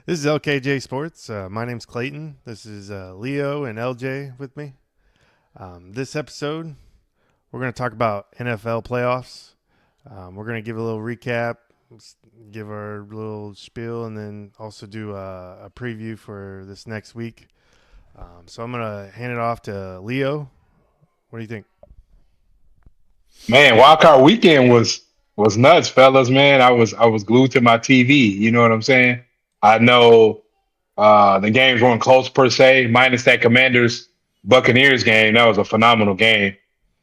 This is LKJ Sports. My name's Clayton. This is Leo and LJ with me. This episode, we're going to talk about NFL playoffs. We're going to give a little recap, give our little spiel, and then also do a preview for this next week. So I'm going to hand it off to Leo. What do you think? Man, Wild Card Weekend was nuts, fellas. Man, I was glued to my TV. You know what I'm saying? I know the games weren't close per se, minus that Commanders Buccaneers game. That was a phenomenal game.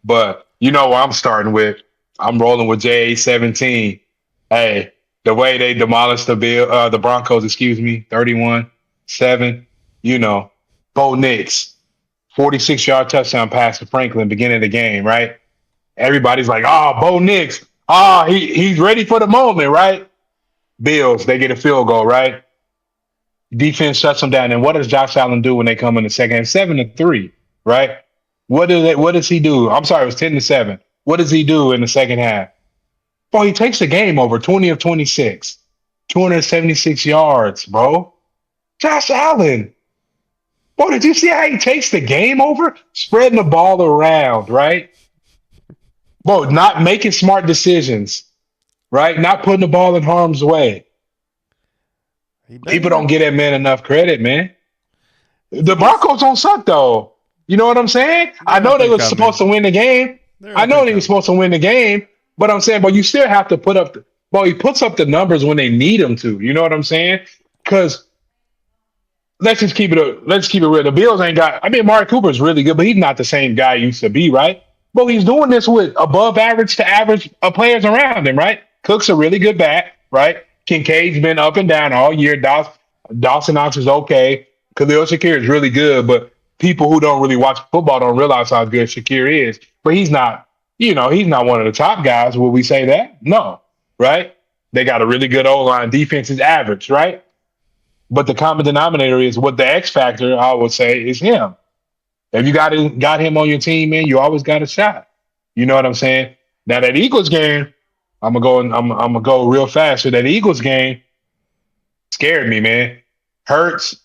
But you know what I'm starting with? I'm rolling with JA 17. Hey, the way they demolished the Broncos, 31-7. You know, Bo Nix, 46-yard touchdown pass to Franklin, beginning of the game, right? Everybody's like, "Oh, Bo Nix, he's ready for the moment, right?" Bills, they get a field goal, right? Defense shuts them down. And what does Josh Allen do when they come in the second half? 7-3, right? What does he do? I'm sorry, it was 10-7. What does he do in the second half? Bro, he takes the game over 20 of 26, 276 yards, bro. Josh Allen. Bro, did you see how he takes the game over? Spreading the ball around, right? Bro, not making smart decisions, right? Not putting the ball in harm's way. He better People not. don't give that man enough credit, man. He The gets. Broncos don't suck though. You know what I'm saying? I They're know up they and were supposed coming. to win the game. They're I up know and they were coming. supposed to win the game, but I'm saying, but you still have to put up. Well, he puts up the numbers when they need him to. You know what I'm saying? Because let's keep it real. The Bills ain't got. I mean, Mark Cooper is really good, but he's not the same guy he used to be, right? But he's doing this with above average to average players around him, right? Cook's a really good back, right? Kincaid's been up and down all year. Dawson Knox is okay. Khalil Shakir is really good, but people who don't really watch football don't realize how good Shakir is. But he's not, he's not one of the top guys. Will we say that? No, right? They got a really good O line. Defense is average, right? But the common denominator is what the X factor, I would say, is him. If you got him on your team, man, you always got a shot. You know what I'm saying? Now that Eagles game, I'm gonna go real fast. So that Eagles game scared me, man. Hurts,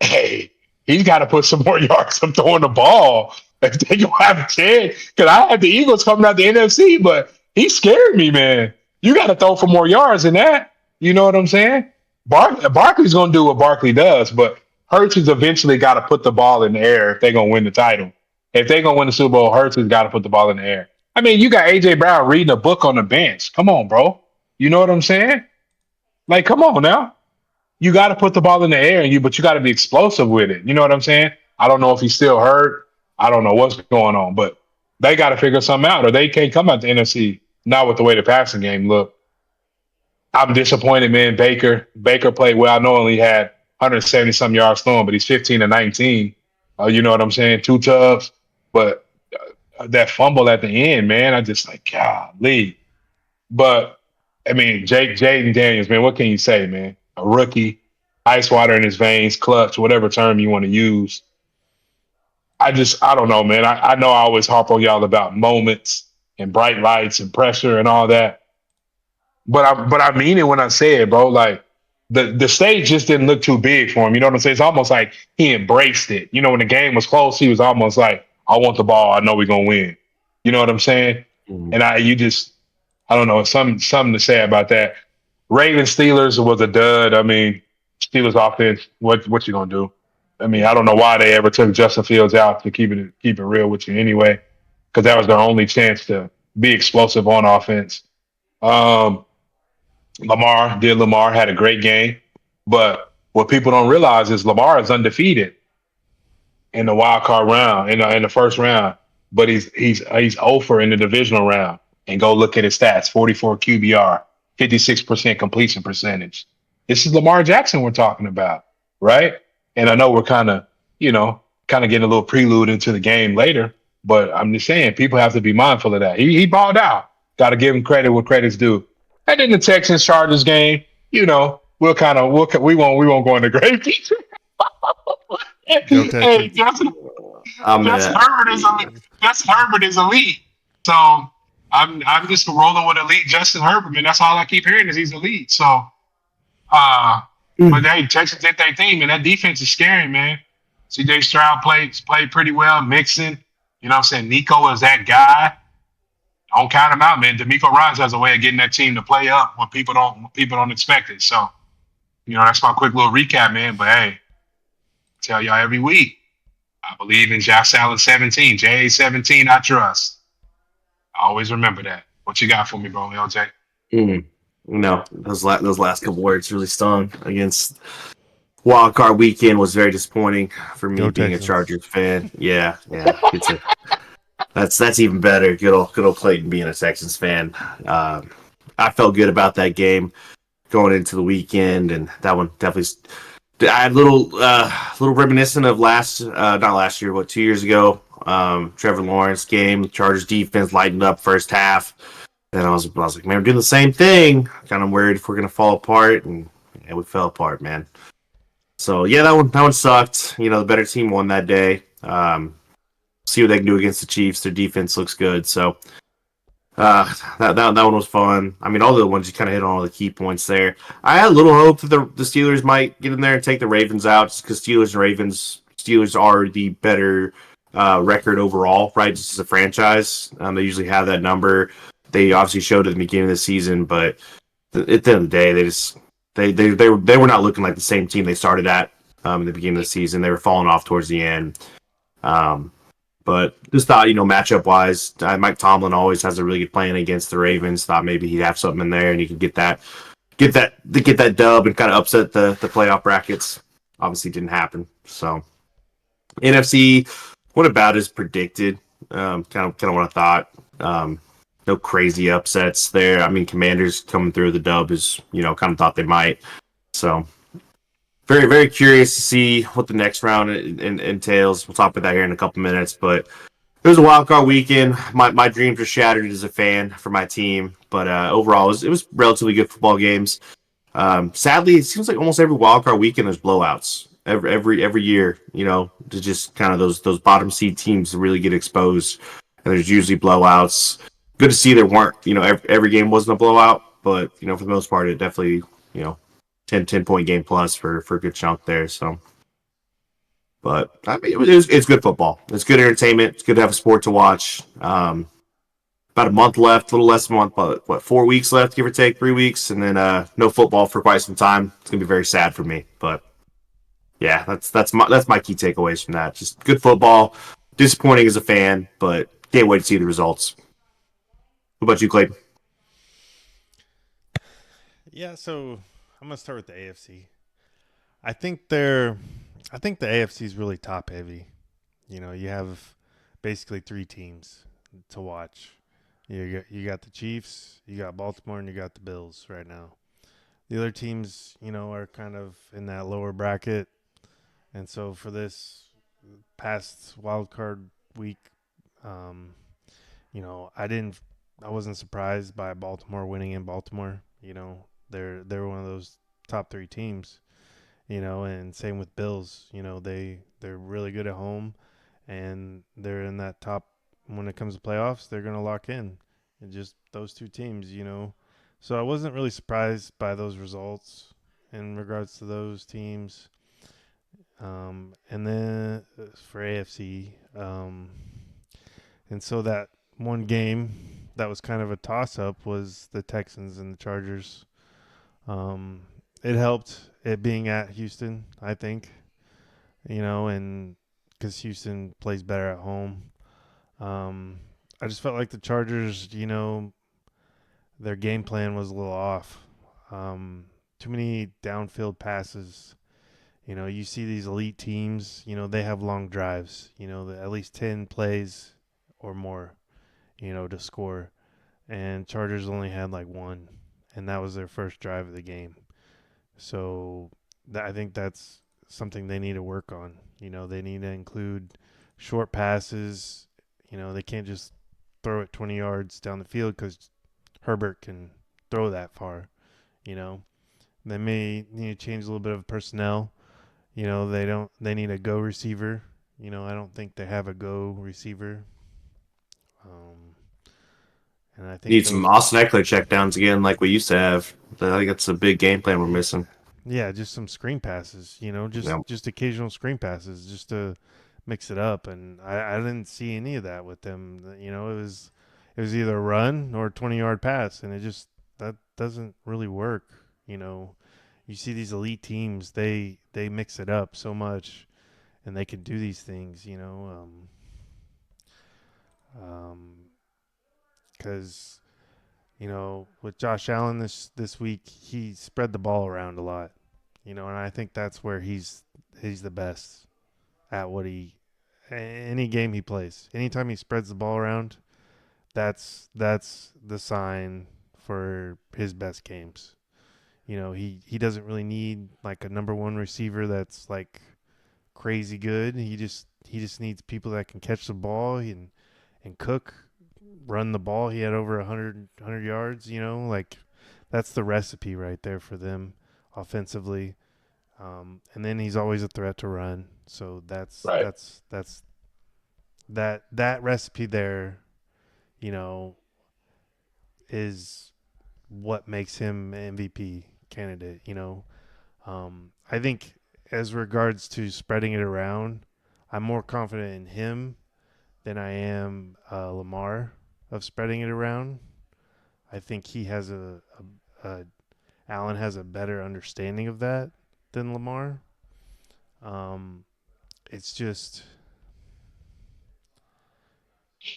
hey, he's got to put some more yards up throwing the ball if they gonna have a chance. Because I had the Eagles coming out the NFC, but he scared me, man. You got to throw for more yards than that. You know what I'm saying? Barkley's gonna do what Barkley does, but Hurts has eventually got to put the ball in the air if they're gonna win the title. If they're gonna win the Super Bowl, Hurts has got to put the ball in the air. I mean, you got AJ Brown reading a book on the bench. Come on, bro. You know what I'm saying? Like, come on now. You got to put the ball in the air, but you got to be explosive with it. You know what I'm saying? I don't know if he's still hurt. I don't know what's going on, but they got to figure something out, or they can't come out the NFC. Not with the way the passing game look. I'm disappointed, man. Baker played well. I know only had 170 some yards throwing, but he's 15-19. You know what I'm saying? Two tubs, but that fumble at the end, man, I just like golly. But I mean, Jaden Daniels, man, what can you say, man? A rookie, ice water in his veins, clutch, whatever term you want to use. I don't know, man. I know I always harp on y'all about moments and bright lights and pressure and all that. But I mean it when I say it, bro. Like the stage just didn't look too big for him. You know what I'm saying? It's almost like he embraced it. You know, when the game was close, he was almost like, I want the ball. I know we're gonna win. You know what I'm saying? Mhm. And I don't know, something to say about that. Ravens Steelers was a dud. I mean, Steelers offense, what you gonna do? I mean, I don't know why they ever took Justin Fields out to keep it real with you anyway, because that was their only chance to be explosive on offense. Um, Lamar had a great game, but what people don't realize is Lamar is undefeated in the wild card round in the first round, but he's over in the divisional round. And go look at his stats: 44 QBR, 56% completion percentage. This is Lamar Jackson we're talking about, right? And I know we're kind of getting a little prelude into the game later, but I'm just saying people have to be mindful of that. He balled out. Got to give him credit where credit's due. And then the Texans Chargers game, we won't go into grave. Go Hey, Texans. I mean, Justin Herbert is elite. Justin Herbert is elite. So I'm just rolling with elite Justin Herbert, man. That's all I keep hearing is he's elite. So But hey, Texas did their thing, man. That defense is scary, man. CJ Stroud played pretty well. Mixon, you know what I'm saying? Nico is that guy. Don't count him out, man. D'Amico Ryans has a way of getting that team to play up when people don't expect it. So, that's my quick little recap, man. But hey, I tell y'all every week, I believe in Josh Allen 17, J 17. I trust. I always remember that. What you got for me, bro, LJ? Mm. No, those last couple words really stung against Wild Card Weekend. Was very disappointing for me Go being a Texans. Chargers fan. Yeah. That's even better. Good old Clayton being a Texans fan. I felt good about that game going into the weekend, and that one definitely. I had little reminiscent of not last year, but 2 years ago. Trevor Lawrence game, Chargers defense lightened up first half. And I was like, man, we're doing the same thing. Kind of worried if we're gonna fall apart, and we fell apart, man. So yeah, that one sucked. The better team won that day. See what they can do against the Chiefs. Their defense looks good, so that one was fun. I mean, all the ones you kind of hit on all the key points there. I had a little hope that the Steelers might get in there and take the Ravens out, just because Steelers are the better record overall, right? Just as a franchise, they usually have that number. They obviously showed at the beginning of the season, but at the end of the day, they were not looking like the same team they started at in the beginning of the season. They were falling off towards the end. But just thought, matchup wise, Mike Tomlin always has a really good plan against the Ravens. Thought maybe he'd have something in there and he could get that dub and kind of upset the playoff brackets. Obviously, didn't happen. So NFC went about as predicted. Kind of what I thought. No crazy upsets there. I mean, Commanders coming through the dub is, kind of thought they might. So, very, very curious to see what the next round entails. We'll talk about that here in a couple minutes. But it was a wild card weekend. My dreams were shattered as a fan for my team. But overall, it was relatively good football games. Sadly, it seems like almost every wild card weekend there's blowouts. Every year, to just kind of those bottom seed teams really get exposed. And there's usually blowouts. Good to see there weren't, every game wasn't a blowout, but, for the most part, it definitely, 10-point game plus for a good chunk there. So, but I mean, it's good football. It's good entertainment. It's good to have a sport to watch. About a month left, a little less than a month, but 4 weeks left, give or take 3 weeks, and then no football for quite some time. It's gonna be very sad for me, but yeah, that's my key takeaways from that. Just good football. Disappointing as a fan, but can't wait to see the results. What about you, Clayton? Yeah, so I'm gonna start with the AFC. I think the AFC is really top heavy. You have basically three teams to watch. You got the Chiefs, you got Baltimore, and you got the Bills right now. The other teams, are kind of in that lower bracket. And so for this past wild card week, um, I wasn't surprised by Baltimore winning in Baltimore. They're one of those top three teams. And same with Bills. They're really good at home, and they're in that top. When it comes to playoffs, they're gonna lock in. And just those two teams. So I wasn't really surprised by those results in regards to those teams. And then for AFC, and so that one game that was kind of a toss-up was the Texans and the Chargers. It helped it being at Houston, I think, and because Houston plays better at home. I just felt like the Chargers, their game plan was a little off. Too many downfield passes. You see these elite teams, they have long drives, at least 10 plays or more, to score. And Chargers only had like one, and that was their first drive of the game. So I think that's something they need to work on. They need to include short passes. They can't just throw it 20 yards down the field because Herbert can throw that far. They may need to change a little bit of personnel. They need a go receiver. I don't think they have a go receiver. And I think Need some Austin Eckler checkdowns again, like we used to have. I think that's a big game plan we're missing. Yeah, just some screen passes, Yeah. just occasional screen passes just to mix it up. And I didn't see any of that with them. It was either a run or a 20-yard pass, and that doesn't really work. You know, you see these elite teams, they mix it up so much, and they can do these things. Because with Josh Allen this week, he spread the ball around a lot. And I think that's where he's the best at any game he plays. Anytime he spreads the ball around, that's the sign for his best games. He doesn't really need like a number one receiver that's like crazy good. He just needs people that can catch the ball and Cook run the ball. He had over 100 yards. Like that's the recipe right there for them offensively. And then he's always a threat to run. So that's Right. that's that's that recipe there, you know, is what makes him an MVP candidate. I think as regards to spreading it around, I'm more confident in him than I am Lamar of spreading it around. I think he has a Allen has a better understanding of that than Lamar. Um, it's just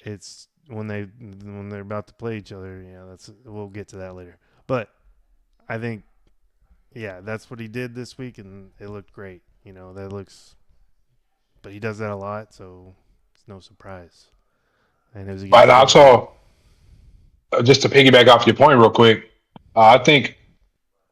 it's when they're about to play each other. That's we'll get to that later. But I think that's what he did this week, and it looked great. That looks, but he does that a lot, so it's no surprise. And it was But against Denver. also, just to piggyback off your point real quick, I think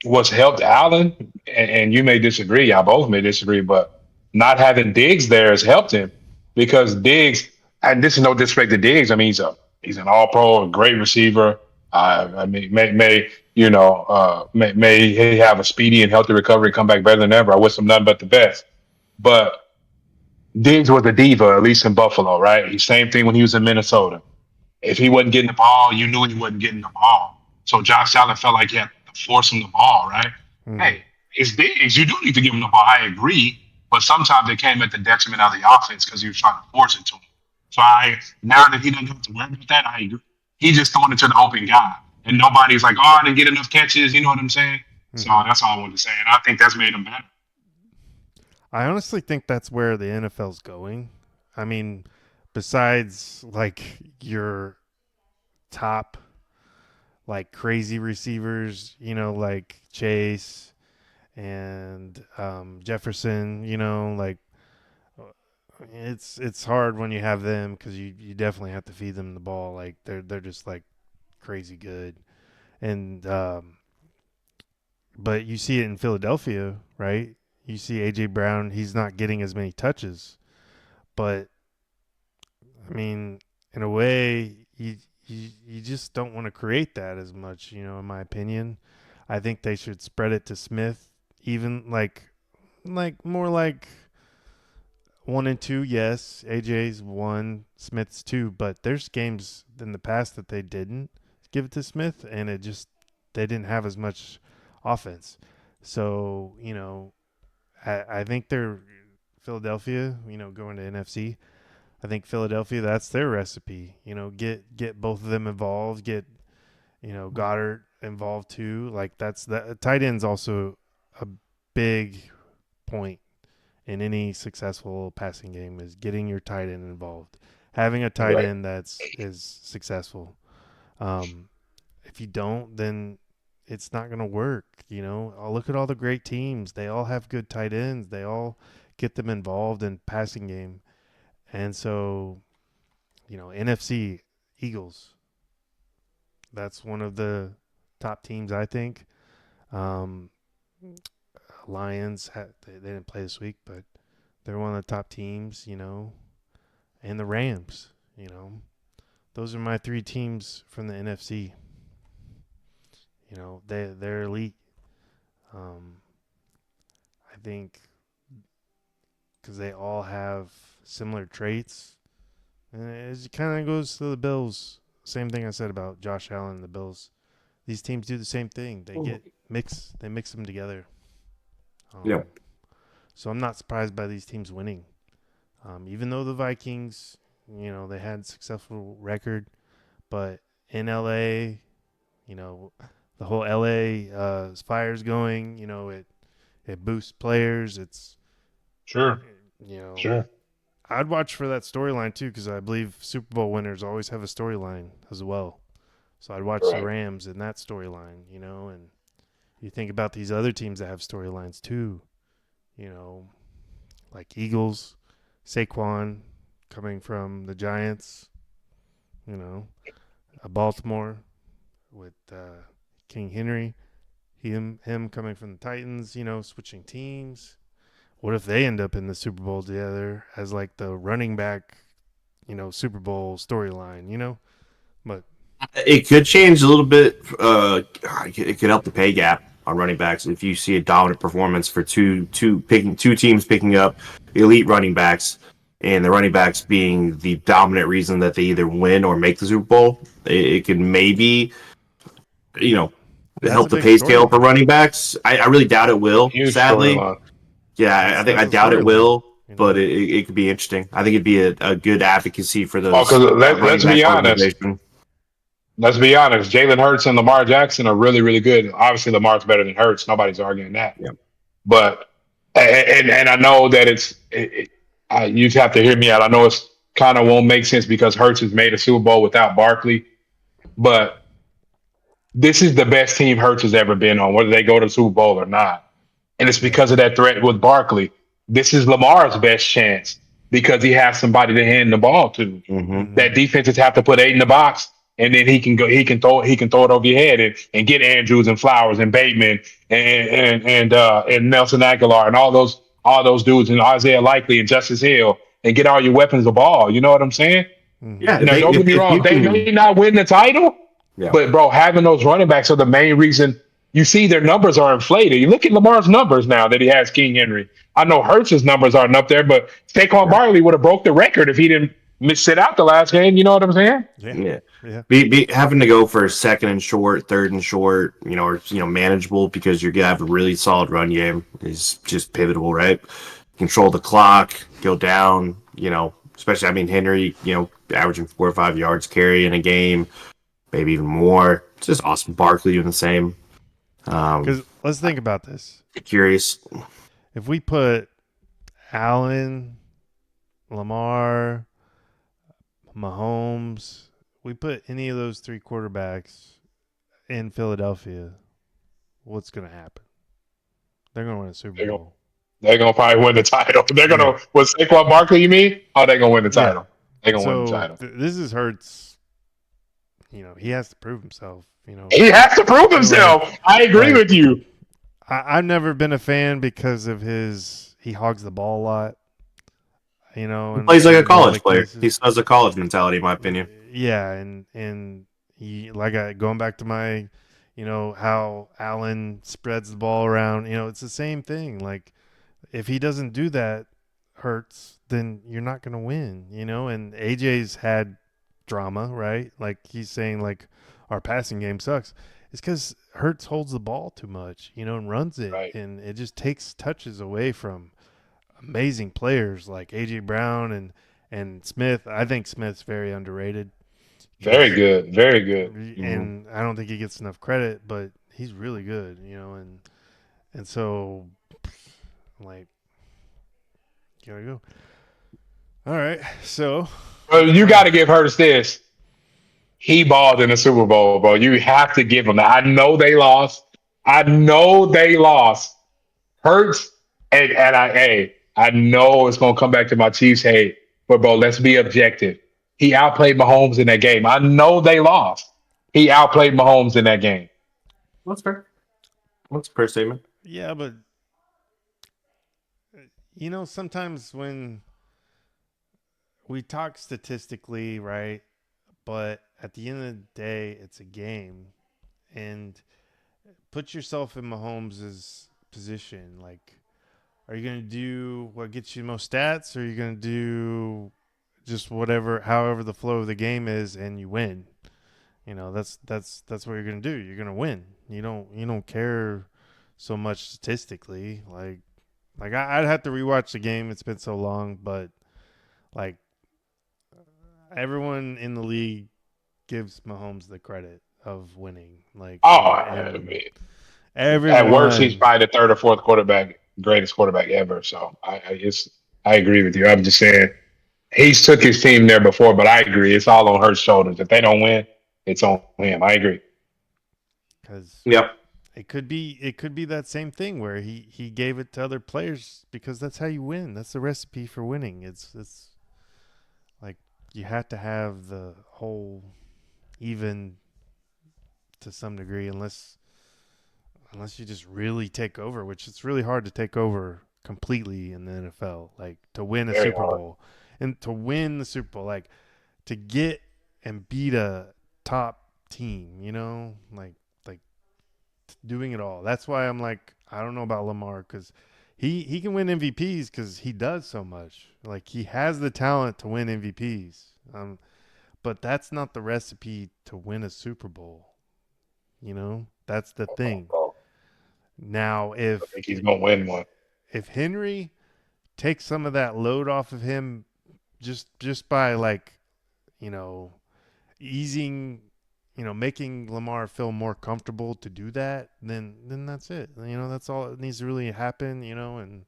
what's helped Allen, and you may disagree, y'all both may disagree, but not having Diggs there has helped him because Diggs, and this is no disrespect to Diggs. I mean, he's an All Pro, a great receiver. I mean, may he have a speedy and healthy recovery, come back better than ever. I wish him nothing but the best. But Diggs was a diva, at least in Buffalo, right? He same thing when he was in Minnesota. If he wasn't getting the ball, you knew he wasn't getting the ball. So Josh Allen felt like he had to force him the ball, right? Mm-hmm. Hey, it's Diggs. You do need to give him the ball. I agree. But sometimes it came at the detriment of the offense because he was trying to force it to him. So now that he doesn't have to worry about that, I agree. He just throwing it to the open guy. And nobody's like, oh, I didn't get enough catches. You know what I'm saying? So Mm-hmm. that's all I wanted to say. And I think that's made him better. I honestly think that's where the NFL's going. I mean, besides like your top like crazy receivers, like Chase and Jefferson, like it's hard when you have them because you definitely have to feed them the ball. Like they're just like crazy good, and but you see it in Philadelphia, right? You see AJ Brown, he's not getting as many touches, but I mean, in a way, you just don't want to create that as much, in my opinion. I think they should spread it to Smith, even like more like 1 and 2. Yes, AJ's 1, Smith's 2, but there's games in the past that they didn't give it to Smith, and they didn't have as much offense. So I think they're Philadelphia, going to NFC. I think Philadelphia, that's their recipe. Get both of them involved. Get Goddard involved too. Like that. Tight end's also a big point in any successful passing game is getting your tight end involved. Having a tight Right. end is successful. Um, if you don't, then it's not going to work. I'll look at all the great teams. They all have good tight ends. They all get them involved in passing game. And so NFC Eagles. That's one of the top teams, I think. Um, Lions, they didn't play this week, but they're one of the top teams, and the Rams, Those are my three teams from the NFC. They're elite. Um, I think because they all have similar traits, and it kind of goes to the Bills. Same thing I said about Josh Allen and the Bills. These teams do the same thing. They mix them together. Yeah. So I'm not surprised by these teams winning. Even though the Vikings, they had a successful record, but in LA, the whole LA fire's going, it boosts players. It's, Sure, you know, sure. I'd watch for that storyline too because I believe Super Bowl winners always have a storyline as well. So I'd watch the Right. Rams in that storyline, and you think about these other teams that have storylines too, you know, like Eagles, Saquon coming from the Giants, Baltimore with King Henry, him coming from the Titans, switching teams. What if they end up in the Super Bowl together as like the running back, Super Bowl storyline, But It could change a little bit. It could help the pay gap on running backs if you see a dominant performance for two teams picking up elite running backs, and the running backs being the dominant reason that they either win or make the Super Bowl. It could maybe, you know, that's a help the big pay scale for storyline. running backs. I really doubt it will. Huge Sadly, storyline. yeah, I think I That's a doubt it storyline, will. But it could be interesting. I think it'd be a good advocacy for Oh, those because running let's back be honest. organization. Let's be honest. Jalen Hurts and Lamar Jackson are really, really good. Obviously, Lamar's better than Hurts. Nobody's arguing that. Yeah. But and I know that you have to hear me out. I know it's kind of won't make sense because Hurts has made a Super Bowl without Barkley, but this is the best team Hurts has ever been on, whether they go to the Super Bowl or not. And it's because of that threat with Barkley. This is Lamar's best chance because he has somebody to hand the ball to. Mm-hmm. That defenses have to put 8 in the box, and then he can go. He can throw it over your head and get Andrews and Flowers and Bateman and Nelson Aguilar and all those dudes and Isaiah Likely and Justice Hill and get all your weapons the ball. You know what I'm saying? Yeah, Now, don't get me if wrong. you They can, may not win the title, yeah. but bro, having those running backs are the main reason. You see their numbers are inflated. You look at Lamar's numbers now that he has King Henry. I know Hurts's numbers aren't up there, but Saquon Barkley would have broke the record if he didn't sit out the last game. You know what I'm saying? Yeah. Be having to go for second and short, third and short, or manageable because you're gonna have a really solid run game is just pivotal, right? Control the clock, go down, especially Henry, averaging 4 or 5 yards carry in a game, maybe even more. It's just awesome. Barkley doing the same. Because let's think about this. Curious. If we put Allen, Lamar, Mahomes, we put any of those 3 quarterbacks in Philadelphia, what's going to happen? They're going to win a Super Bowl. They're gonna probably win the title. They're gonna with Saquon Barkley. You mean? Oh, they're gonna win the title. They're gonna win the title. This is Hurts. He has to prove himself. He has to prove himself. I agree with you. I've never been a fan because of he hogs the ball a lot. He plays like a college player. He has a college mentality, in my opinion. Yeah, and he going back to my, how Allen spreads the ball around. It's the same thing. Like, if he doesn't do that, Hurts, then you're not going to win. And AJ's had drama, right? Like he's saying, like our passing game sucks. It's because Hurts holds the ball too much, and runs it, right. And it just takes touches away from amazing players like AJ Brown and Smith. I think Smith's very underrated. Very good, very good. And I don't think he gets enough credit, but he's really good, and so like, here we go. All right, so you got to give Hurts this. He balled in the Super Bowl, bro. You have to give him that. I know they lost. Hurts, I know it's gonna come back to my Chiefs hate, but bro, let's be objective. He outplayed Mahomes in that game. I know they lost. He outplayed Mahomes in that game. That's fair. That's a fair statement. Yeah, but sometimes when we talk statistically, right? But at the end of the day, it's a game. And put yourself in Mahomes' position. Like, are you going to do what gets you the most stats, or are you going to do just however the flow of the game is, and you win? That's what you're going to do. You're going to win. You don't care so much statistically. I'd have to rewatch the game. It's been so long, but like everyone in the league gives Mahomes the credit of winning. I mean, everyone. at worst, he's probably the third or fourth greatest quarterback ever. So I agree with you. I'm just saying he's took his team there before, but I agree. It's all on Hurts' shoulders. If they don't win, it's on him. I agree. Because Yep. it could be that same thing where he gave it to other players because that's how you win. That's the recipe for winning. It's like you have to have the whole even to some degree, unless you just really take over, which it's really hard to take over completely in the NFL. Like to win a Very Super hard. Bowl and to win the Super Bowl, like to get and beat a top team, like doing it all. That's why I'm like, I don't know about Lamar because he can win MVPs because he does so much. Like he has the talent to win MVPs. But that's not the recipe to win a Super Bowl. That's the thing. Now, I think he's gonna win one. if Henry takes some of that load off of him, just by easing, making Lamar feel more comfortable to do that, then that's it. That's all that needs to really happen. And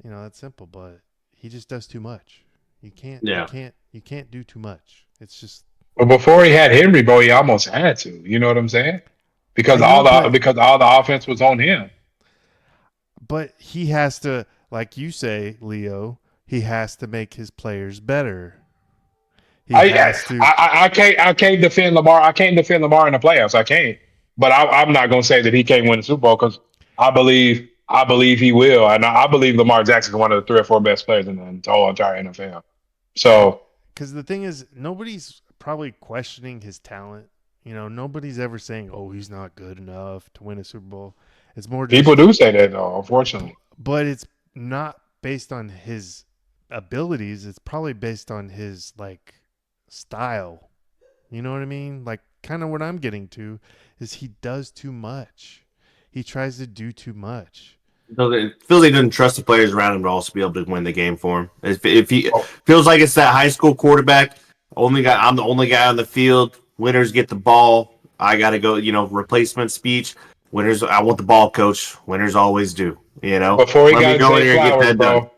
that's simple. But he just does too much. You can't. Yeah. You can't do too much. It's just. But before he had Henry, bro, he almost had to. You know what I'm saying? Because I know, because all the offense was on him. But he has to, like you say, Leo. He has to make his players better. He has to. I can't defend Lamar. I can't defend Lamar in the playoffs. I can't. But I'm not gonna say that he can't win the Super Bowl because I believe he will, and I believe Lamar Jackson is one of the 3 or 4 best players in the whole entire NFL. So, because the thing is, nobody's probably questioning his talent. Nobody's ever saying, "Oh, he's not good enough to win a Super Bowl." It's more just, people do say that though, unfortunately. but it's not based on his abilities. It's probably based on his style. You know what I mean? Like kind of what I'm getting to is he does too much. He tries to do too much. It feels like he doesn't trust the players around him to also be able to win the game for him. If he feels like it's that high school quarterback, I'm the only guy on the field. Winners get the ball. I got to go, replacement speech. Winners, I want the ball, coach. Winners always do, Before he Let me got go in Zay here and get Flowers, that bro. done.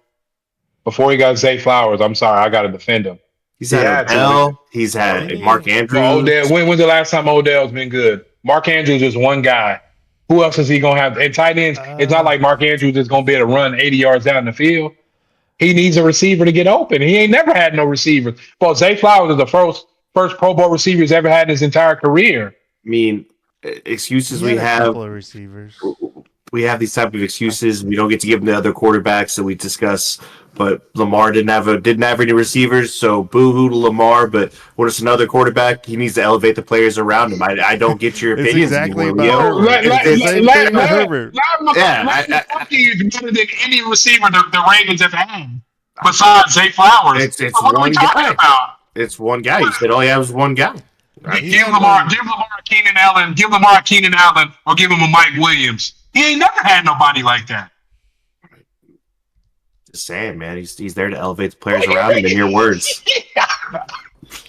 Before he got Zay Flowers, I'm sorry, I got to defend him. He's had Odell. He's had Mark Andrews. Odell. When's the last time Odell's been good? Mark Andrews is one guy. Who else is he gonna have? And tight ends. It's not like Mark Andrews is gonna be able to run 80 yards down the field. He needs a receiver to get open. He ain't never had no receivers. Well, Zay Flowers is the first Pro Bowl receiver he's ever had in his entire career. I mean, excuses He had we a have. couple of receivers. We have these type of excuses. We don't get to give them to other quarterbacks that we discuss. But Lamar didn't have any receivers, so boo-hoo to Lamar. But when it's another quarterback, he needs to elevate the players around him. I don't get your It's opinions exactly anymore, about Leo. Herbert. It's the same thing with Herbert. Is better than any receiver the Ravens have had besides Zay Flowers. It's what are we one talking guy. about? It's one guy. You said all you have is one guy. Right? Give Lamar Keenan Allen, or give him a Mike Williams. He ain't never had nobody like that. Just saying, man. He's there to elevate the players around him. In your words.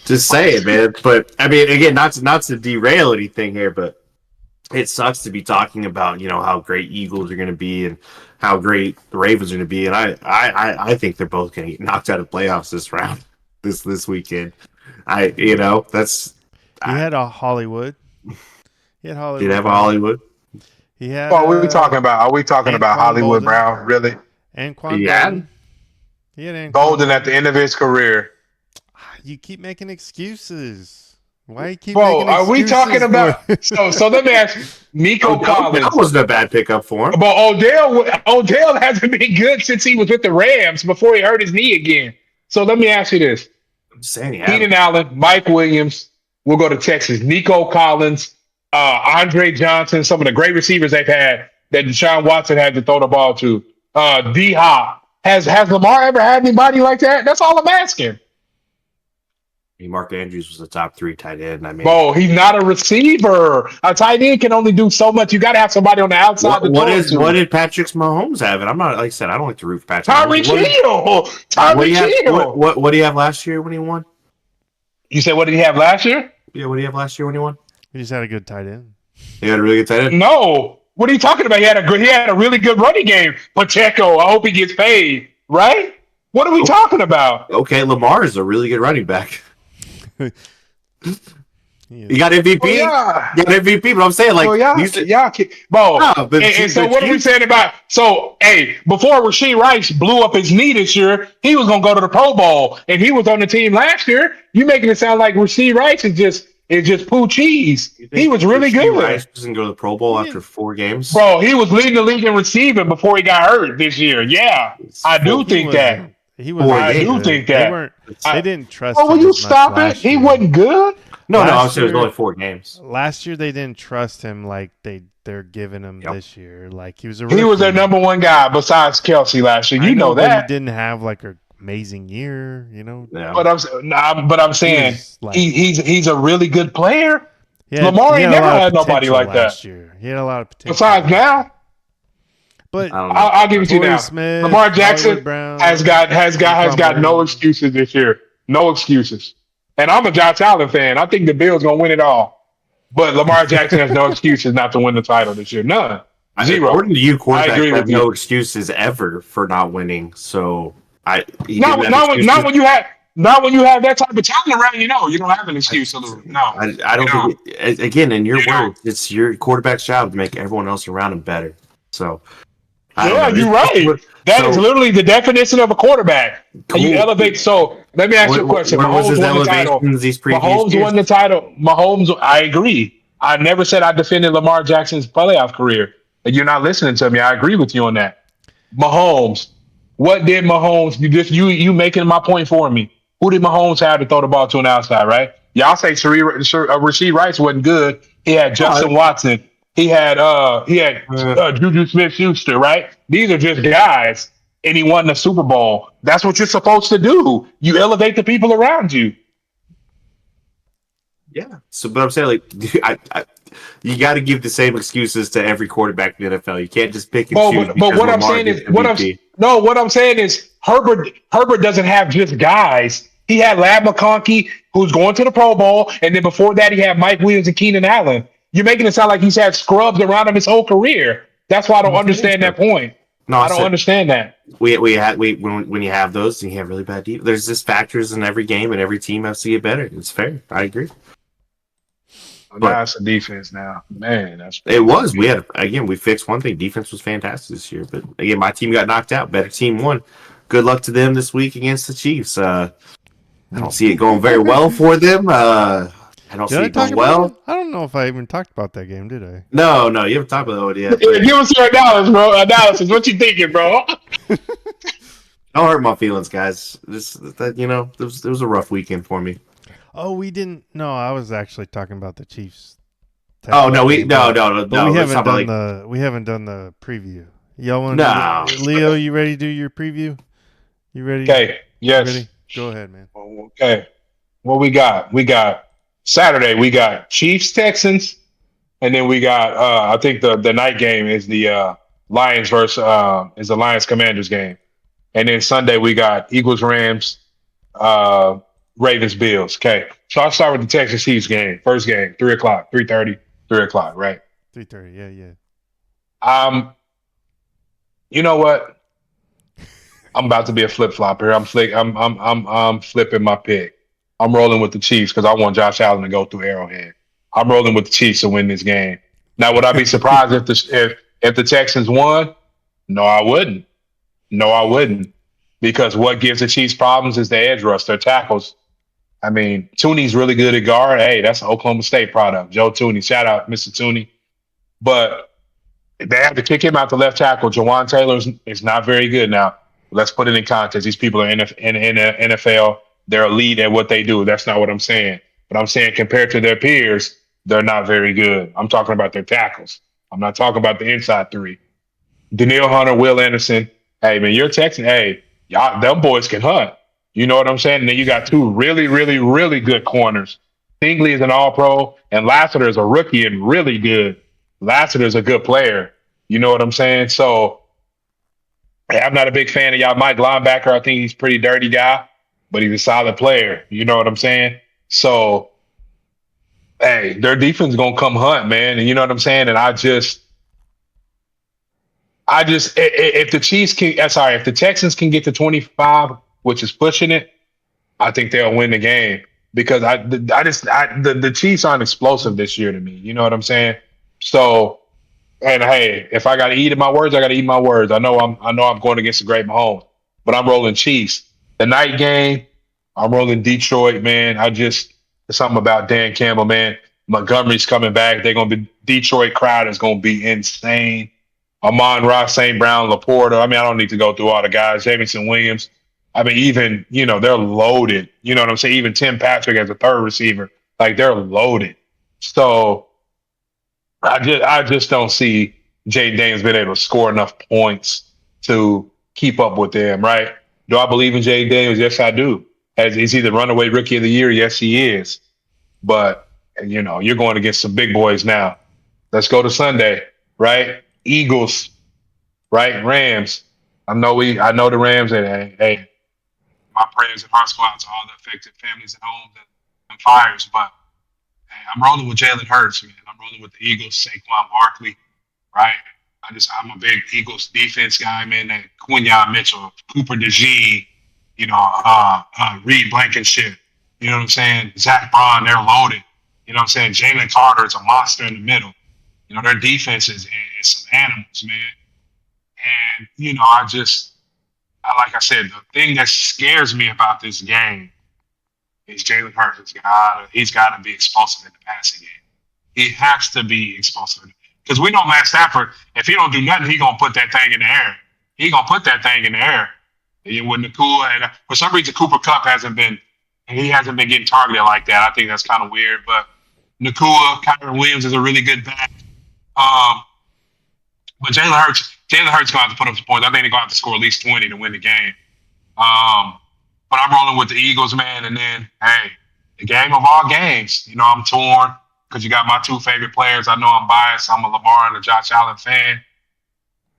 Just saying, man. But I mean, again, not to derail anything here, but it sucks to be talking about how great Eagles are going to be and how great the Ravens are going to be, and I think they're both going to get knocked out of playoffs this round, this weekend. That's. He had a Hollywood. Did have a Hollywood? He had. What are we talking about? Are we talking about Hollywood Bolden. Brown? Really? Anquan Bolden. He had Anquan Bolden at the end of his career. You keep making excuses. Why you keep Bro, making are we excuses talking about? So let me ask you, Nico Collins. That wasn't a bad pickup for him. But Odell hasn't been good since he was with the Rams before he hurt his knee again. So let me ask you this: I'm saying, Keenan Allen, Mike Williams. We'll go to Texas. Nico Collins, Andre Johnson, some of the great receivers they've had that Deshaun Watson had to throw the ball to. D Hop. Has Lamar ever had anybody like that? That's all I'm asking. Mark Andrews was a top 3 tight end. I mean, Bro, he's not a receiver. A tight end can only do so much. You got to have somebody on the outside to throw it to. what did Patrick Mahomes have? And I'm not, like I said, I don't like to root for Patrick. Tyreek Hill. Tyreek Hill. What do you have last year when he won? You said what did he have last year? Yeah, what do you have last year when he won? He just had a good tight end. He had a really good tight end. No. What are you talking about? He had a really good running game. Pacheco, I hope he gets paid, right? What are we talking about? Okay, Lamar is a really good running back. You got MVP. Oh, yeah. You got MVP, but I'm saying like, bro. and so what are we saying about? So hey, before Rashee Rice blew up his knee this year, he was gonna go to the Pro Bowl, and he was on the team last year. You making it sound like Rashee Rice is just poo cheese. He was really good. Rice doesn't go to the Pro Bowl after 4 games, bro. He was leading the league in receiving before he got hurt this year. Yeah, I do think that. I do think that they didn't trust. Oh, will you stop it? He wasn't good. No, I'm saying it was only 4 games. Last year they didn't trust him like they're giving him this year. Like he was their number one guy besides Kelsey last year. You know that. He didn't have like an amazing year, you know. Yeah. But I'm saying he's a really good player. Lamar ain't never had nobody like that. Year. He had a lot of potential. Besides now. But I'll give it to you now. Smith, Lamar Jackson has got no excuses this year. No excuses. And I'm a Josh Allen fan. I think the Bills gonna win it all. But Lamar Jackson has no excuses not to win the title this year. None. Zero. According to you, quarterbacks have no excuses ever for not winning. So not when you have that type of talent around. You don't have an excuse to lose. No, I don't think. Again, in your words, it's your quarterback's job to make everyone else around him better. So. Yeah, you're right. That is literally the definition of a quarterback. Cool. And you elevate. So let me ask you a question. Mahomes won the title. Mahomes won the title. Mahomes, I agree. I never said I defended Lamar Jackson's playoff career. You're not listening to me. I agree with you on that. Mahomes. What did Mahomes? You making my point for me. Who did Mahomes have to throw the ball to on the outside? Right? Y'all say Rashee Rice wasn't good. He had Justin Watson. He had Juju Smith-Schuster, right? These are just guys, and he won the Super Bowl. That's what you're supposed to do. You elevate the people around you. Yeah. So, but I'm saying, like, you got to give the same excuses to every quarterback in the NFL. You can't just pick and choose. But what I'm saying is, Herbert doesn't have just guys. He had Ladd McConkey, who's going to the Pro Bowl, and then before that, he had Mike Williams and Keenan Allen. You're making it sound like he's had scrubs around him his whole career. That's why I don't understand that point. No, I don't understand that. When you have those, and you have really bad defense. There's just factors in every game, and every team has to get better. It's fair. I agree. That's a defense now, man. We fixed one thing. Defense was fantastic this year, but again, my team got knocked out. Better team won. Good luck to them this week against the Chiefs. I don't see it going very well for them. I don't see it going well. I don't know if I even talked about that game, did I? No, you haven't talked about it yet. Give us your analysis. What you thinking, bro? Don't hurt my feelings, guys. It was a rough weekend for me. Oh, we didn't. No, I was actually talking about the Chiefs. Oh no, we haven't done the preview. Y'all want to? No. Leo, you ready to do your preview? You ready? Okay. Yes. Ready? Go ahead, man. Okay. What we got? We got Saturday. We got Chiefs Texans, and then we got I think the night game is the Lions Commanders game, and then Sunday we got Eagles Rams, Ravens Bills. Okay, so I'll start with the Texas Chiefs game. First game, 3:30, right? 3:30. Yeah. You know what? I'm about to be a flip flop here. I'm flipping my pick. I'm rolling with the Chiefs because I want Josh Allen to go through Arrowhead. I'm rolling with the Chiefs to win this game. Now, would I be surprised if the Texans won? No, I wouldn't. Because what gives the Chiefs problems is the edge rush, their tackles. I mean, Tooney's really good at guard. Hey, that's an Oklahoma State product. Joe Tooney. Shout out, Mr. Tooney. But they have to kick him out the left tackle. Jawan Taylor is not very good now. Let's put it in context. These people are in the NFL. They're elite at what they do. That's not what I'm saying. But I'm saying compared to their peers, they're not very good. I'm talking about their tackles. I'm not talking about the inside three. Danielle Hunter, Will Anderson. Hey, man, you're Texan. Hey, y'all, them boys can hunt. You know what I'm saying? And then you got two really, really, really good corners. Stingley is an all-pro, and Lassiter is a rookie and really good. Lassiter is a good player. You know what I'm saying? So hey, I'm not a big fan of y'all Mike linebacker. I think he's a pretty dirty guy, but he's a solid player. You know what I'm saying? So hey, their defense is gonna come hunt, man. And you know what I'm saying? And if the Chiefs can, sorry, if the Texans can get to 25, which is pushing it, I think they'll win the game because the Chiefs aren't explosive this year to me. You know what I'm saying? So, and hey, if I got to eat my words, I got to eat my words. I know I'm going against the great Mahomes, but I'm rolling Chiefs. The night game, I'm rolling Detroit, man. There's something about Dan Campbell, man. Montgomery's coming back. They're gonna be Detroit crowd is gonna be insane. Amon-Ra, St. Brown, Laporta. I mean, I don't need to go through all the guys. Jamison Williams. I mean, even, they're loaded. You know what I'm saying? Even Tim Patrick as a third receiver. Like, they're loaded. So I just don't see Jay Daniels being able to score enough points to keep up with them, right? Do I believe in Jay Daniels? Yes, I do. Is he the runaway rookie of the year? Yes, he is. But, you're going against some big boys now. Let's go to Sunday, right? Eagles, right? Rams. I know the Rams, and hey, my prayers and hearts go out to all the affected families and homes and fires. But hey, I'm rolling with Jalen Hurts, man. I'm rolling with the Eagles, Saquon Barkley, right? I'm a big Eagles defense guy, man. That Quinyon Mitchell, Cooper DeJean, Reed Blankenship. You know what I'm saying? Zach Braun, they're loaded. You know what I'm saying? Jalen Carter is a monster in the middle. Their defense is some animals, man. And, like I said, the thing that scares me about this game is Jalen Hurts. He's got to be explosive in the passing game. He has to be explosive. Because we know Matt Stafford, if he don't do nothing, he's going to put that thing in the air. He's going to put that thing in the air. With Nakua, and for some reason, Cooper Kupp hasn't been getting targeted like that. I think that's kind of weird. But Nakua, Kyron Williams is a really good back. But Jalen Hurts going to have to put up some points. I think they're going to have to score at least 20 to win the game. But I'm rolling with the Eagles, man. And then, hey, the game of all games. I'm torn because you got my two favorite players. I know I'm biased. I'm a Lamar and a Josh Allen fan.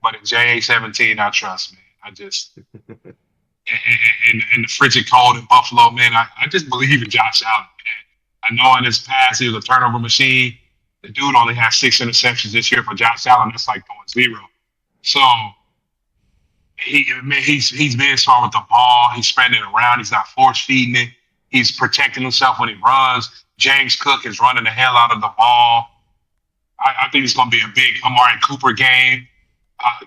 But in JA-17, I trust, man. I just – in the frigid cold in Buffalo, man, I just believe in Josh Allen, man. I know in his past he was a turnover machine. The dude only has 6 interceptions this year for Josh Allen. That's like going 0. So he's being smart with the ball. He's spreading it around. He's not force feeding it. He's protecting himself when he runs. James Cook is running the hell out of the ball. I think it's going to be a big Amari Cooper game.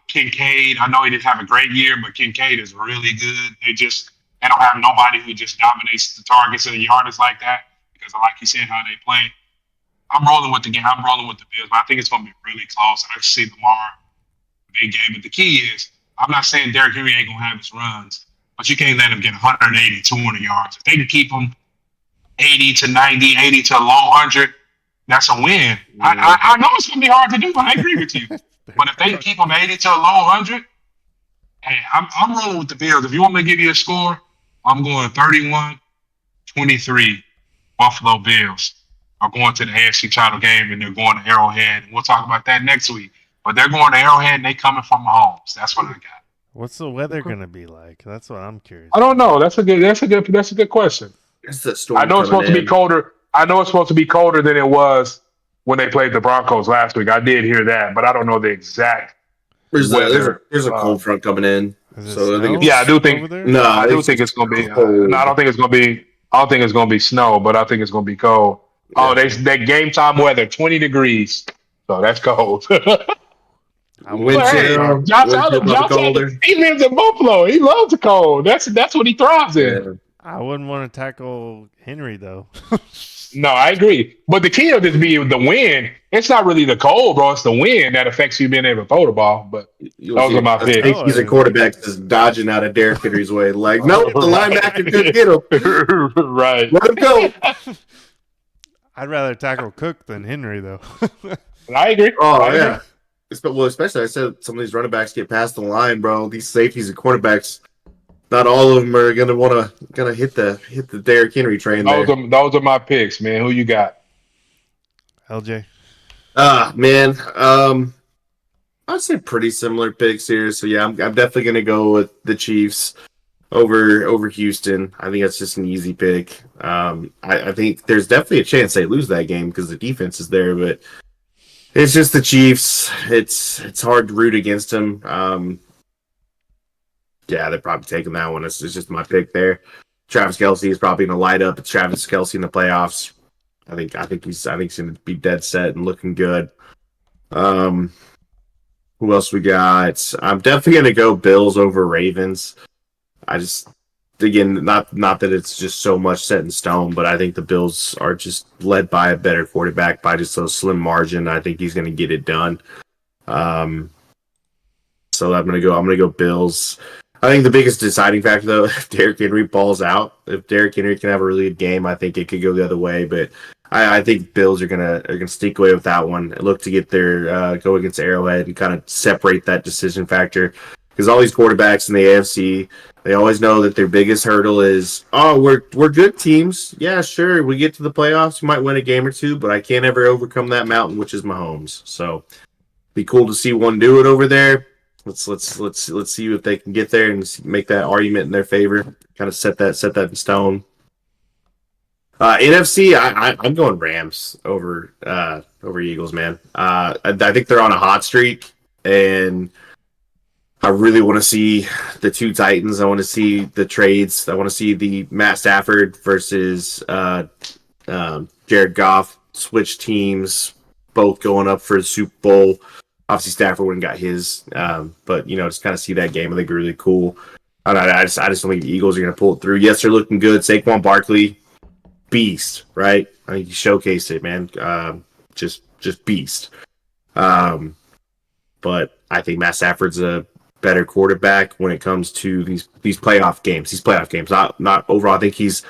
Kincaid, I know he didn't have a great year, but Kincaid is really good. They don't have nobody who just dominates the targets and the yardage like that because I like you said how they play. I'm rolling with the game. I'm rolling with the Bills, but I think it's going to be really close. I see Lamar, big game. But the key is, I'm not saying Derrick Henry ain't going to have his runs, but you can't let him get 180, 200 yards. If they can keep him 80 to 90, 80 to a low 100, that's a win. I know it's going to be hard to do, but I agree with you. But if they can keep him 80 to a low 100, hey, I'm rolling with the Bills. If you want me to give you a score, I'm going 31-23 Buffalo Bills are going to the AFC title game, and they're going to Arrowhead. And we'll talk about that next week. But they're going to Arrowhead, and they coming from Mahomes. That's what I got. What's the weather going to be like? That's what I'm curious. I don't know. That's a good question. It's the storm. I know it's supposed to be colder. I know it's supposed to be colder than it was when they played the Broncos last week. I did hear that, but I don't know the exact weather. There's a cold front coming in. So I do think. No, I do think it's going to be. No, I don't think it's going to be. I don't think it's going to be snow, but I think it's going to be cold. Yeah. Oh, that game time weather, 20 degrees. So that's cold. Josh Allen, he lives in Buffalo. He loves the cold. That's what he thrives in. Yeah. I wouldn't want to tackle Henry, though. No, I agree. But the key of this be the wind. It's not really the cold, bro. It's the wind that affects you being able to throw the ball. But those are my picks. He's a quarterback just dodging out of Derrick Henry's way. Like, nope, the linebacker couldn't get him. Right. Let him go. I'd rather tackle Cook than Henry, though. I agree. Oh, yeah. Well, especially I said some of these running backs get past the line, bro. These safeties and quarterbacks, not all of them are gonna hit the Derrick Henry train there. Those are my picks, man. Who you got? LJ. Ah, man. I'd say pretty similar picks here. So yeah, I'm definitely gonna go with the Chiefs over Houston. I think that's just an easy pick. I think there's definitely a chance they lose that game because the defense is there, but it's just the Chiefs. It's hard to root against them. Yeah, they're probably taking that one. It's just my pick there. Travis Kelce is probably going to light up. It's Travis Kelce in the playoffs. I think he's going to be dead set and looking good. Um, who else we got? I'm definitely going to go Bills over Ravens. I just again not that it's just so much set in stone, but I think the Bills are just led by a better quarterback by just a slim margin. I think he's going to get it done. Um, so I'm gonna go Bills. I think the biggest deciding factor, though, if Derrick Henry balls out, if Derrick Henry can have a really good game, I think it could go the other way. But I think Bills are gonna sneak away with that one. Look to get their go against Arrowhead and kind of separate that decision factor because all these quarterbacks in the AFC, they always know that their biggest hurdle is, oh, we're good teams. Yeah, sure, we get to the playoffs, we might win a game or two, but I can't ever overcome that mountain, which is Mahomes. So be cool to see one do it over there. Let's see if they can get there and make that argument in their favor. Kind of set that in stone. NFC, I'm going Rams over Eagles, man. I think they're on a hot streak, and I really want to see the two Titans. I want to see the trades. I want to see the Matt Stafford versus Jared Goff switch teams, both going up for the Super Bowl. Obviously, Stafford wouldn't got his, but just kind of see that game. I think it'd be really cool. I just don't think the Eagles are going to pull it through. Yes, they're looking good. Saquon Barkley, beast, right? I think he showcased it, man. Just beast. Um, but I think Matt Stafford's a better quarterback when it comes to these playoff games. These playoff games, not overall. I think he's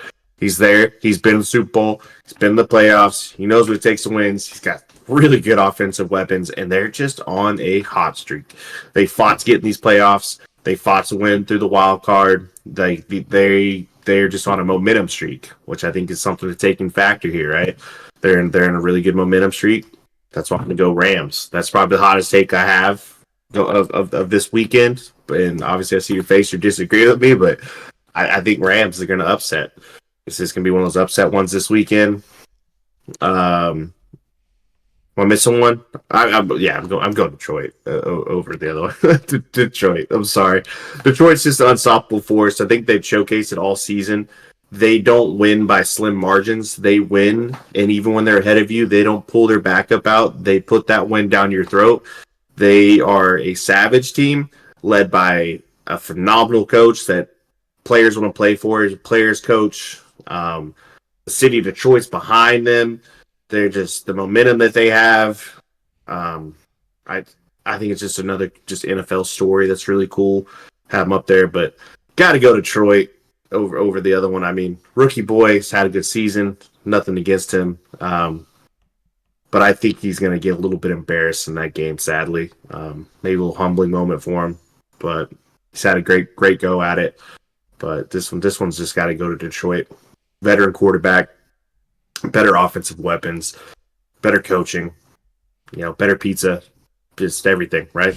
there. He's been in the Super Bowl. He's been in the playoffs. He knows what it takes to win. He's got really good offensive weapons, and they're just on a hot streak. They fought to get in these playoffs. They fought to win through the wild card. They're just on a momentum streak, which I think is something to take in factor here, right? They're in a really good momentum streak. That's why I'm gonna go Rams. That's probably the hottest take I have of this weekend. And obviously, I see your face. You disagree with me, but I think Rams are gonna upset. This is gonna be one of those upset ones this weekend. Am I missing one? I'm going Detroit over the other one. Detroit. I'm sorry. Detroit's just an unstoppable force. I think they've showcased it all season. They don't win by slim margins. They win, and even when they're ahead of you, they don't pull their backup out. They put that win down your throat. They are a savage team led by a phenomenal coach that players want to play for. He's a players coach. The city of Detroit's behind them. They're just the momentum that they have. Um, I I think it's just another just NFL story that's really cool. Have them up there, but got to go Detroit over the other one. I mean, rookie boy's had a good season. Nothing against him. But I think he's going to get a little bit embarrassed in that game, sadly. Maybe a little humbling moment for him, but he's had a great go at it. But this one's just got to go to Detroit. Veteran quarterback, better offensive weapons, better coaching, better pizza, just everything, right?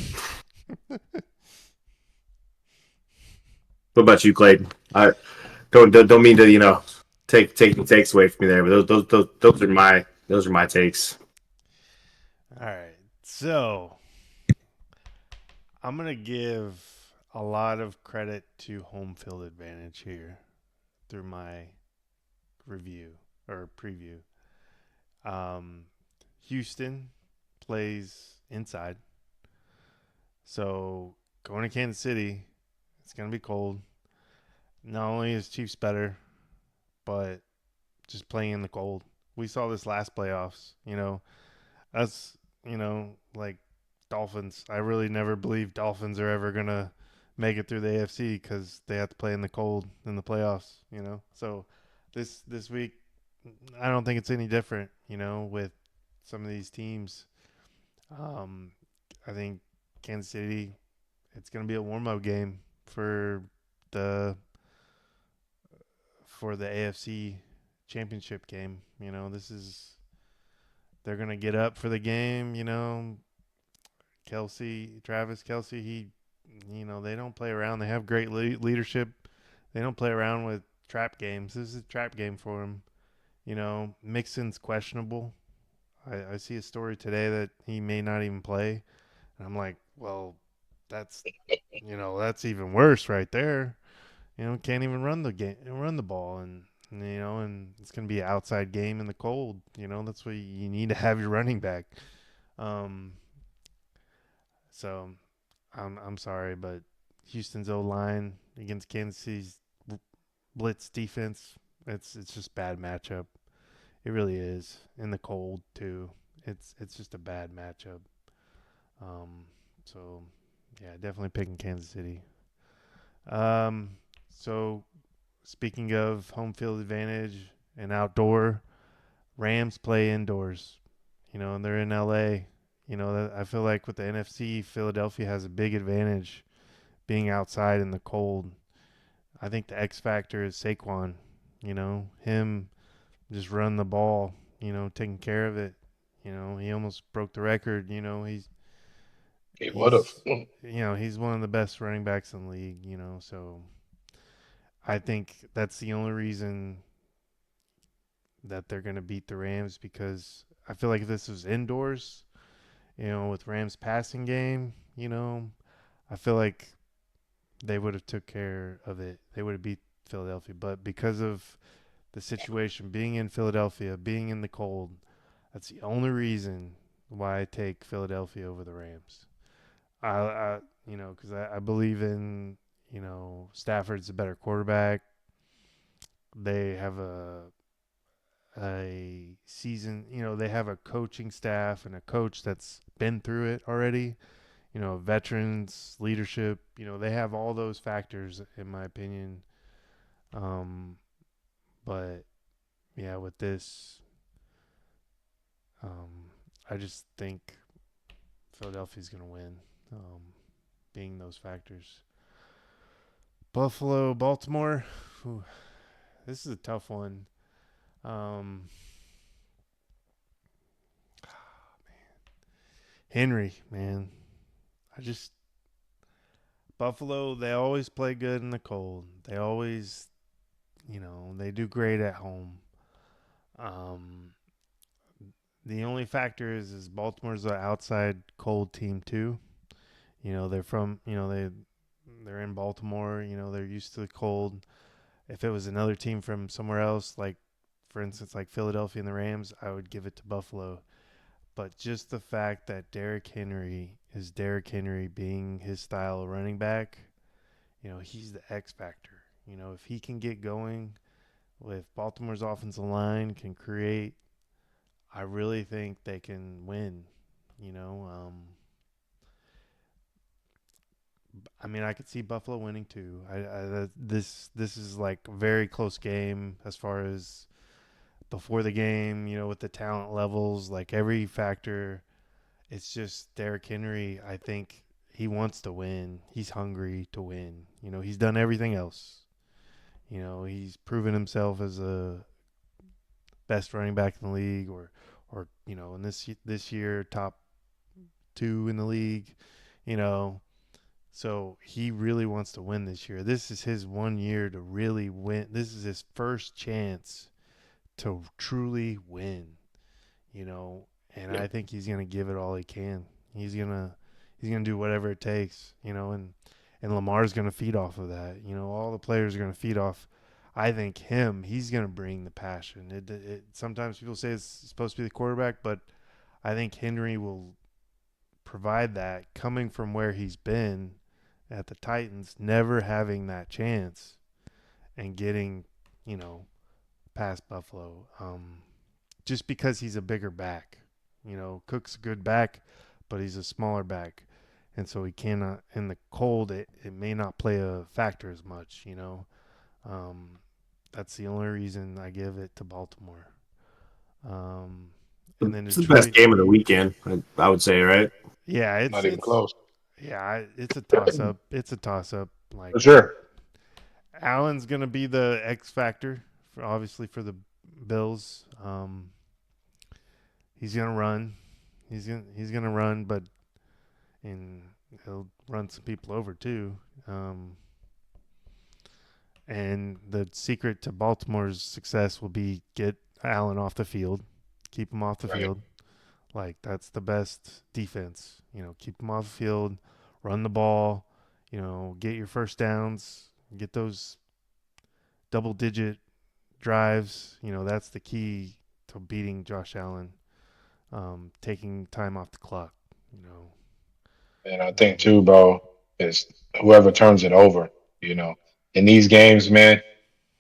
What about you, Clayton? I don't mean to take the takes away from me there, but those are my takes. All right. So I'm going to give a lot of credit to home field advantage here through my review or preview. Houston plays inside. So going to Kansas City, it's going to be cold. Not only is Chiefs better, but just playing in the cold. We saw this last playoffs, That's, like Dolphins. I really never believed Dolphins are ever going to make it through the AFC because they have to play in the cold in the playoffs. So this week, I don't think it's any different, with some of these teams. I think Kansas City, it's going to be a warm-up game for for the AFC Championship game. They're gonna get up for the game. Travis Kelsey, they don't play around. They have great leadership. They don't play around with trap games. This is a trap game for them. Mixon's questionable. I see a story today that he may not even play, and I'm like, well, that's that's even worse right there. Can't even run the ball, and it's gonna be an outside game in the cold. That's what you need to have your running back. So I'm sorry, but Houston's O-line against Kansas City's blitz defense, it's just bad matchup. It really is. In the cold too. It's just a bad matchup. So yeah, definitely picking Kansas City. So speaking of home field advantage and outdoor, Rams play indoors. And they're in LA. I feel like with the NFC, Philadelphia has a big advantage being outside in the cold. I think the X factor is Saquon. Him just run the ball. Taking care of it. He almost broke the record. He would have. He's one of the best running backs in the league. So I think that's the only reason that they're going to beat the Rams, because I feel like if this was indoors, with Rams passing game, I feel like they would have took care of it. They would have beat Philadelphia. But because of the situation, being in Philadelphia, being in the cold, that's the only reason why I take Philadelphia over the Rams. Because I believe in, Stafford's a better quarterback. They have a season, they have a coaching staff and a coach that's been through it already. Veterans, leadership, they have all those factors in my opinion. But yeah, with this, I just think Philadelphia's going to win, being those factors. Buffalo, Baltimore. Whew, this is a tough one. Henry, man. Buffalo, they always play good in the cold. They always, they do great at home. The only factor is Baltimore's an outside cold team too. They're from, they're in Baltimore, they're used to the cold. If it was another team from somewhere else, like for instance, like Philadelphia and the Rams, I would give it to Buffalo. But just the fact that Derrick Henry is Derrick Henry being his style of running back, he's the X factor. If he can get going, if Baltimore's offensive line can create, I really think they can win. I could see Buffalo winning too. This is like a very close game as far as before the game, with the talent levels, like every factor. It's just Derrick Henry, I think he wants to win. He's hungry to win. He's done everything else. He's proven himself as a best running back in the league, or in this year top 2 in the league, So he really wants to win this year. This is his 1 year to really win. This is his first chance to truly win, and I think he's gonna give it all he can. He's gonna do whatever it takes, and Lamar's gonna feed off of that. All the players are gonna feed off. I think he's gonna bring the passion. Sometimes people say it's supposed to be the quarterback, but I think Henry will provide that, coming from where he's been at the Titans, never having that chance and getting, past Buffalo, just because he's a bigger back. Cook's a good back, but he's a smaller back, and so he cannot, in the cold, it may not play a factor as much. That's the only reason I give it to Baltimore. And then it's the best game of the weekend, I would say, right? Yeah, not even close. Yeah, it's a toss up. It's a toss up. Like For sure. Allen's gonna be the X factor, obviously for the Bills. He's gonna run. He's gonna run, but and he'll run some people over too. And the secret to Baltimore's success will be get Allen off the field, keep him off the Right. field. Like that's the best defense. Keep him off the field, run the ball. Get your first downs, get those double-digit drives. That's the key to beating Josh Allen. Taking time off the clock. You know. And I think too, bro, is whoever turns it over, you know, in these games, man.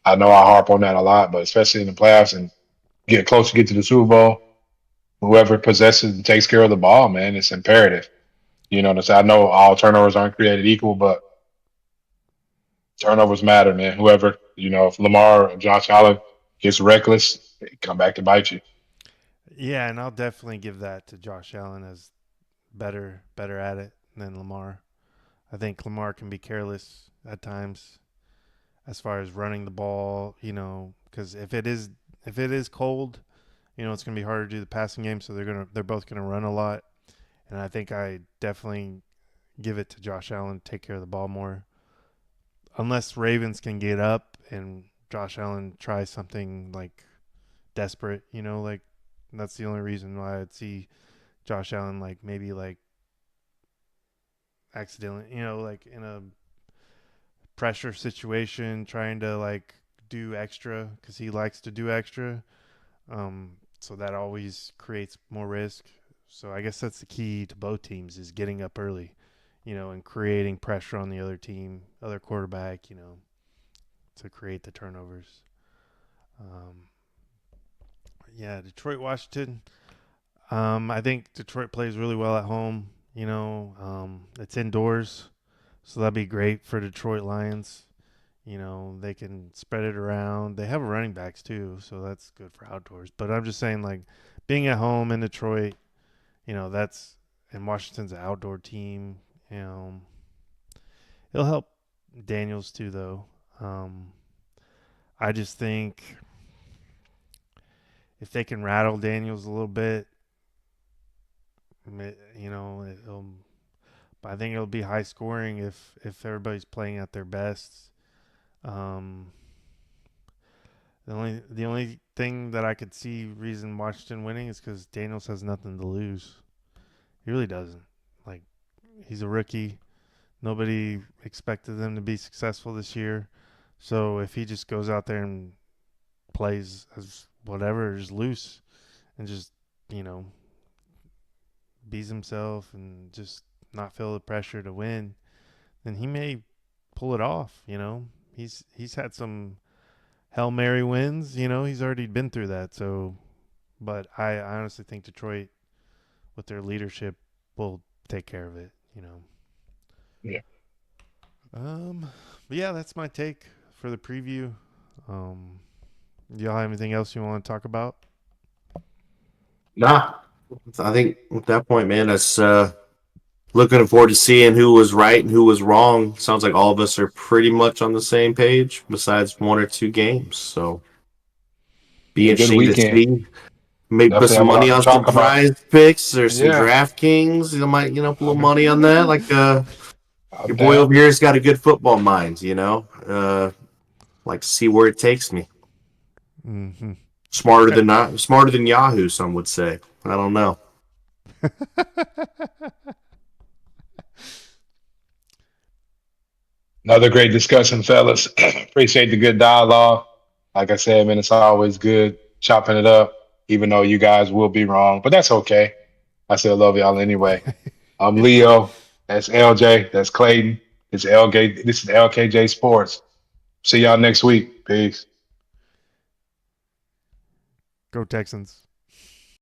I know I harp on that a lot, but especially in the playoffs and get close to get to the Super Bowl, whoever possesses and takes care of the ball, man, it's imperative. I know all turnovers aren't created equal, but turnovers matter, man. Whoever, if Lamar or Josh Allen gets reckless, they come back to bite you. Yeah, and I'll definitely give that to Josh Allen as better at it than Lamar. I think Lamar can be careless at times as far as running the ball. Because if it is cold, it's gonna be harder to do the passing game. So they're both gonna run a lot, and I think I definitely give it to Josh Allen to take care of the ball more. Unless Ravens can get up and Josh Allen tries something like desperate, like that's the only reason why I'd see Josh Allen like maybe like accidentally, like in a pressure situation trying to like do extra because he likes to do extra. So that always creates more risk. So I guess that's the key to both teams is getting up early, and creating pressure on the other team, other quarterback, to create the turnovers. Um, yeah, Detroit, Washington. I think Detroit plays really well at home. It's indoors, so that'd be great for Detroit Lions. They can spread it around. They have running backs too, so that's good for outdoors. But I'm just saying, like, being at home in Detroit, that's and Washington's an outdoor team. You know, it'll help Daniels too, though. I just think if they can rattle Daniels a little bit, it'll. But I think it'll be high scoring if everybody's playing at their best. Um, the only thing that I could see reason Washington winning is because Daniels has nothing to lose. He really doesn't. Like he's a rookie. Nobody expected them to be successful this year. So if he just goes out there and plays as whatever is loose and just you know bees himself and just not feel the pressure to win, then he may pull it off. He's had some Hail Mary wins. He's already been through that. So, but I honestly think Detroit, with their leadership, will take care of it. Yeah. But yeah, that's my take for the preview. Do y'all have anything else you want to talk about? Nah, I think at that point, man, that's looking forward to seeing who was right and who was wrong. Sounds like all of us are pretty much on the same page, besides one or two games. So be Yeah, good interesting to weekend. see. Maybe put Definitely some have a lot money to on some talk about. prize picks or some Yeah, DraftKings. You might, put a little money on that. Like your I'm boy down. over here's got a good football mind. Like to see where it takes me. Mm-hmm. Smarter than Yahoo. Some would say. I don't know. Another great discussion, fellas. Appreciate the good dialogue. Like I said, man, it's always good chopping it up, even though you guys will be wrong, but that's okay. I still love y'all anyway. I'm Leo. That's LJ. That's Clayton. This is LK. This is LKJ Sports. See y'all next week. Peace. Go Texans.